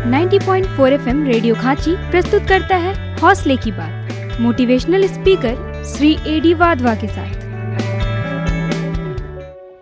90.4 FM radio खांची प्रस्तुत करता है हौसले की बात मोटिवेशनल स्पीकर श्री एडी वाधवा के साथ।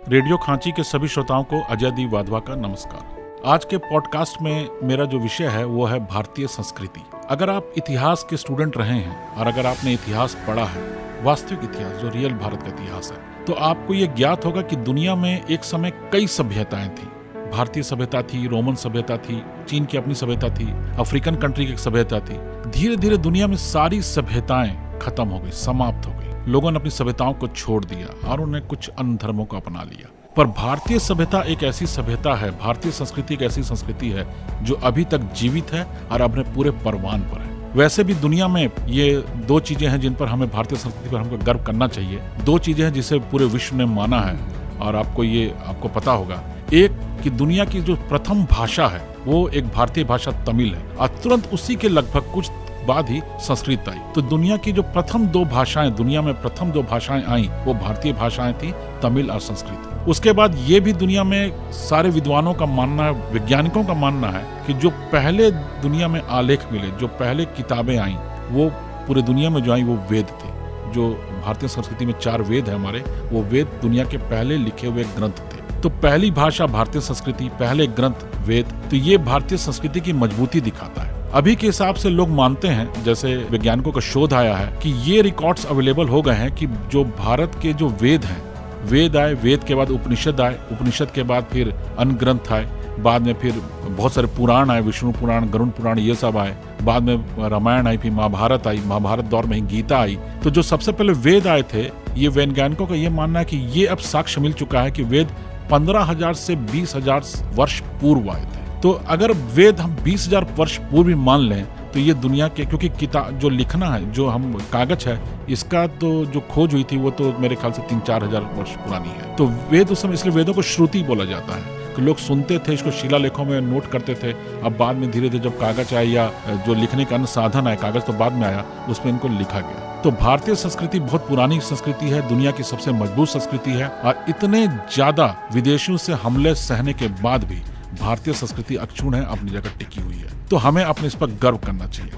रेडियो खांची के सभी श्रोताओं को अजय दी वाधवा का नमस्कार। आज के पॉडकास्ट में मेरा जो विषय है वो है भारतीय संस्कृति। अगर आप इतिहास के स्टूडेंट रहे हैं और अगर आपने इतिहास पढ़ा है, वास्तविक इतिहास जो रियल भारत का इतिहास है, तो आपको ये ज्ञात होगा कि दुनिया में एक समय कई सभ्यताएं थी। भारतीय सभ्यता थी, रोमन सभ्यता थी, चीन की अपनी सभ्यता थी, अफ्रीकन कंट्री की सभ्यता थी। धीरे धीरे दुनिया में सारी सभ्यताएं खत्म हो गई, समाप्त हो गई। लोगों ने अपनी सभ्यताओं को छोड़ दिया और उन्हें कुछ अन्य धर्मों को अपना लिया। पर भारतीय सभ्यता एक ऐसी सभ्यता है, भारतीय संस्कृति एक ऐसी संस्कृति है जो अभी तक जीवित है और अपने पूरे परवान पर है। वैसे भी दुनिया में ये दो चीजें हैं जिन पर हमें भारतीय संस्कृति पर हमको गर्व करना चाहिए। दो चीजें हैं जिसे पूरे विश्व ने माना है और आपको पता होगा। एक कि दुनिया की जो प्रथम भाषा है वो एक भारतीय भाषा तमिल है और तुरंत उसी के लगभग कुछ बाद ही संस्कृत आई। तो दुनिया की जो प्रथम दो भाषाएं आई वो भारतीय भाषाएं थी, तमिल और संस्कृत। उसके बाद ये भी दुनिया में सारे विद्वानों का मानना है, वैज्ञानिकों का मानना है कि जो पहले दुनिया में आलेख मिले, जो पहले किताबें आई, वो पूरे दुनिया में जो आई वो वेद थे। जो भारतीय संस्कृति में 4 वेद है हमारे, वो वेद दुनिया के पहले लिखे हुए ग्रंथ थे। तो पहली भाषा भारतीय संस्कृति, पहले ग्रंथ वेद, तो ये भारतीय संस्कृति की मजबूती दिखाता है। अभी के हिसाब से लोग मानते हैं, जैसे वैज्ञानिकों का शोध आया है कि ये रिकॉर्ड्स अवेलेबल हो गए हैं कि जो भारत के जो वेद हैं, वेद आए, वेद के बाद उपनिषद आए, उपनिषद के बाद फिर अन्य ग्रंथ आए, बाद में फिर बहुत सारे पुराण आए, विष्णु पुराण, गरुड़ पुराण, ये सब आए। बाद में रामायण आई, फिर महाभारत आई, महाभारत दौर में ही गीता आई। तो जो सबसे पहले वेद आए थे, ये वैज्ञानिकों का ये मानना है कि ये अब साक्ष्य मिल चुका है कि वेद 15,000 से 20,000 वर्ष पूर्व आए थे। तो अगर वेद हम 20,000 वर्ष पूर्व भी मान लें तो ये दुनिया के, क्योंकि किताब जो लिखना है, जो हम कागज है, इसका तो जो खोज हुई थी वो तो मेरे ख्याल से 3-4 हजार वर्ष पुरानी है। तो वेद उस समय, इसलिए वेदों को श्रुति बोला जाता है कि लोग सुनते थे, इसको शिलालेखों में नोट करते थे। अब बाद में धीरे धीरे जब कागज आया या जो लिखने का अन्य साधन है, कागज तो बाद में आया, उसमें इनको लिखा गया। तो भारतीय संस्कृति बहुत पुरानी संस्कृति है, दुनिया की सबसे मजबूत संस्कृति है और इतने ज्यादा विदेशियों से हमले सहने के बाद भी भारतीय संस्कृति अक्षुण्ण है, अपनी जगह टिकी हुई है। तो हमें अपने इस पर गर्व करना चाहिए।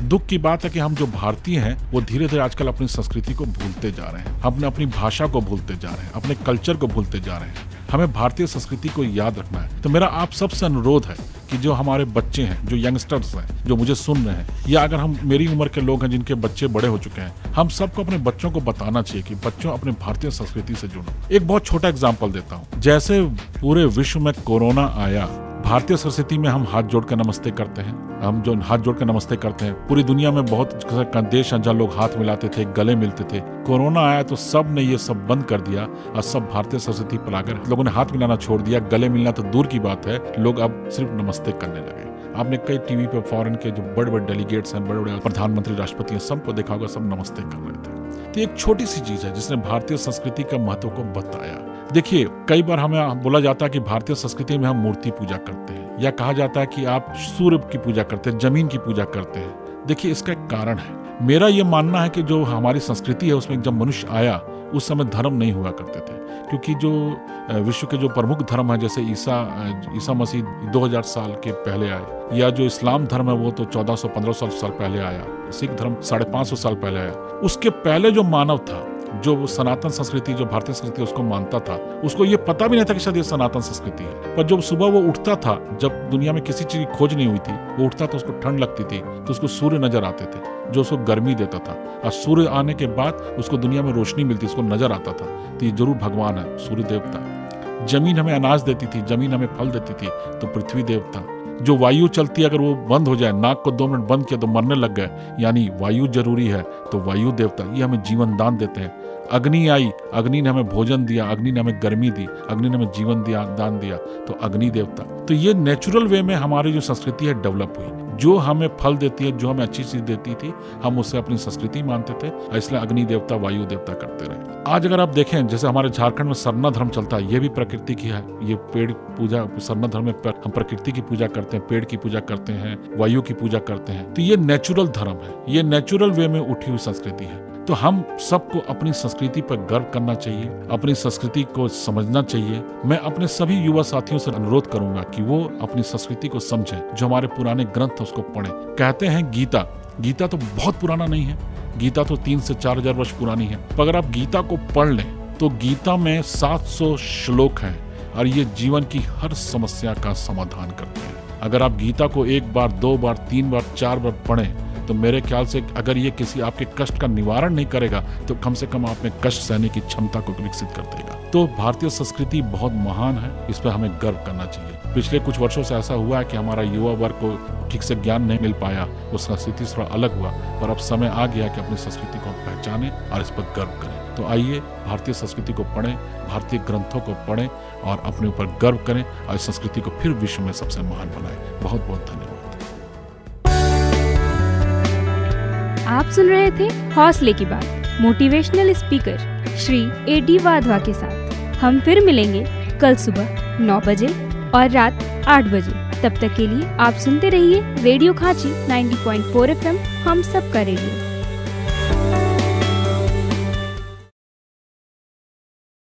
दुख की बात है कि हम जो भारतीय हैं वो धीरे धीरे आजकल अपनी संस्कृति को भूलते जा रहे हैं, हमने अपनी भाषा को भूलते जा रहे हैं, अपने कल्चर को भूलते जा रहे हैं। हमें भारतीय संस्कृति को याद रखना है। तो मेरा आप सबसे अनुरोध है कि जो हमारे बच्चे हैं, जो यंगस्टर्स हैं, जो मुझे सुन रहे हैं, या अगर हम मेरी उम्र के लोग हैं जिनके बच्चे बड़े हो चुके हैं, हम सबको अपने बच्चों को बताना चाहिए कि बच्चों अपने भारतीय संस्कृति से जुड़ो। एक बहुत छोटा एग्जाम्पल देता हूँ। जैसे पूरे विश्व में कोरोना आया, भारतीय संस्कृति में हम हाथ जोड़ कर नमस्ते करते हैं। हम जो हाथ जोड़ कर नमस्ते करते हैं, पूरी दुनिया में बहुत देश हैं जहाँ लोग हाथ मिलाते थे, गले मिलते थे। कोरोना आया तो सब ने ये सब बंद कर दिया और सब भारतीय संस्कृति पर आकर लोगों ने हाथ मिलाना छोड़ दिया। गले मिलना तो दूर की बात है, लोग अब सिर्फ नमस्ते करने लगे। आपने कई टीवी पे फॉरेन के जो बड़े बड़े डेलीगेट्स हैं, बड़े बड़े प्रधानमंत्री, राष्ट्रपति हैं, सबको देखा होगा, सब नमस्ते कर रहे थे। तो एक छोटी सी चीज है जिसने भारतीय संस्कृति का महत्व को बताया। देखिए, कई बार हमें बोला जाता है कि भारतीय संस्कृति में हम मूर्ति पूजा करते हैं, या कहा जाता है कि आप सूर्य की पूजा करते हैं, जमीन की पूजा करते हैं। देखिए, इसका एक कारण है। मेरा ये मानना है कि जो हमारी संस्कृति है उसमें जब मनुष्य आया उस समय धर्म नहीं हुआ करते थे, क्योंकि जो विश्व के जो प्रमुख धर्म है, जैसे ईसा मसीह 2000 साल के पहले आए, या जो इस्लाम धर्म है वो तो 1400-1500 साल पहले आया, सिख धर्म 550 साल पहले आया। उसके पहले जो मानव था, जो सनातन संस्कृति, जो भारतीय संस्कृति उसको मानता था, उसको ये पता भी नहीं था कि शायद ये सनातन संस्कृति है। पर जब सुबह वो उठता था, जब दुनिया में किसी चीज की खोज नहीं हुई थी, वो उठता तो उसको ठंड लगती थी, तो उसको सूर्य नजर आते थे जो उसको गर्मी देता था, और सूर्य आने के बाद उसको दुनिया में रोशनी मिलती, उसको नजर आता था तो ये जरूर भगवान है, सूर्य देवता। जमीन हमें अनाज देती थी, जमीन हमें फल देती थी, तो पृथ्वी देवता। जो वायु चलती है, अगर वो बंद हो जाए, नाक को 2 मिनट बंद किया तो मरने लग गए, यानी वायु जरूरी है, तो वायु देवता ये हमें जीवन दान देते हैं। अग्नि आई, अग्नि ने हमें भोजन दिया, अग्नि ने हमें गर्मी दी, अग्नि ने हमें जीवन दिया, दान दिया, तो अग्नि देवता। तो ये नेचुरल वे में हमारी जो संस्कृति है डेवलप हुई, जो हमें फल देती है, जो हमें अच्छी चीज देती थी, हम उससे अपनी संस्कृति मानते थे, इसलिए अग्नि देवता, वायु देवता करते रहे। आज अगर आप देखें, जैसे हमारे झारखंड में सरना धर्म चलता है, ये भी प्रकृति की है। ये पेड़ पूजा, सरना धर्म में हम प्रकृति की पूजा करते हैं, पेड़ की पूजा करते हैं, वायु की पूजा करते हैं। तो ये नेचुरल धर्म है, ये नेचुरल वे में उठी हुई संस्कृति है। तो हम सबको अपनी संस्कृति पर गर्व करना चाहिए, अपनी संस्कृति को समझना चाहिए। मैं अपने सभी युवा साथियों से अनुरोध करूंगा कि वो अपनी संस्कृति को समझें, जो हमारे पुराने ग्रंथ उसको पढ़ें। कहते हैं गीता तो बहुत पुराना नहीं है, गीता तो 3 से 4 हजार वर्ष पुरानी है। पर अगर आप गीता को पढ़ लें तो गीता में 700 श्लोक हैं और ये जीवन की हर समस्या का समाधान करते हैं। अगर आप गीता को 1 बार, 2 बार, 3 बार, 4 बार पढ़ें तो मेरे ख्याल से अगर ये किसी आपके कष्ट का निवारण नहीं करेगा तो कम से कम आप में कष्ट सहने की क्षमता को विकसित कर देगा। तो भारतीय संस्कृति बहुत महान है, इस पर हमें गर्व करना चाहिए। पिछले कुछ वर्षों से ऐसा हुआ है कि हमारा युवा वर्ग को ठीक से ज्ञान नहीं मिल पाया, वो संस्कृति थोड़ा अलग हुआ, पर अब समय आ गया कि अपनी संस्कृति को पहचानें और इस पर गर्व करें। तो आइए भारतीय संस्कृति को पढ़ें, भारतीय ग्रंथों को पढ़ें और अपने ऊपर गर्व करें और इस संस्कृति को फिर विश्व में सबसे महान बनाएं। बहुत बहुत धन्यवाद। आप सुन रहे थे हौसले की बात motivational speaker Shri A.D. Wadhwa के साथ। हम फिर मिलेंगे कल सुबह 9 बजे और रात 8 बजे। तब तक के लिए आप सुनते रहिए रेडियो खांची 90.4 FM, हम सबका रेडियो।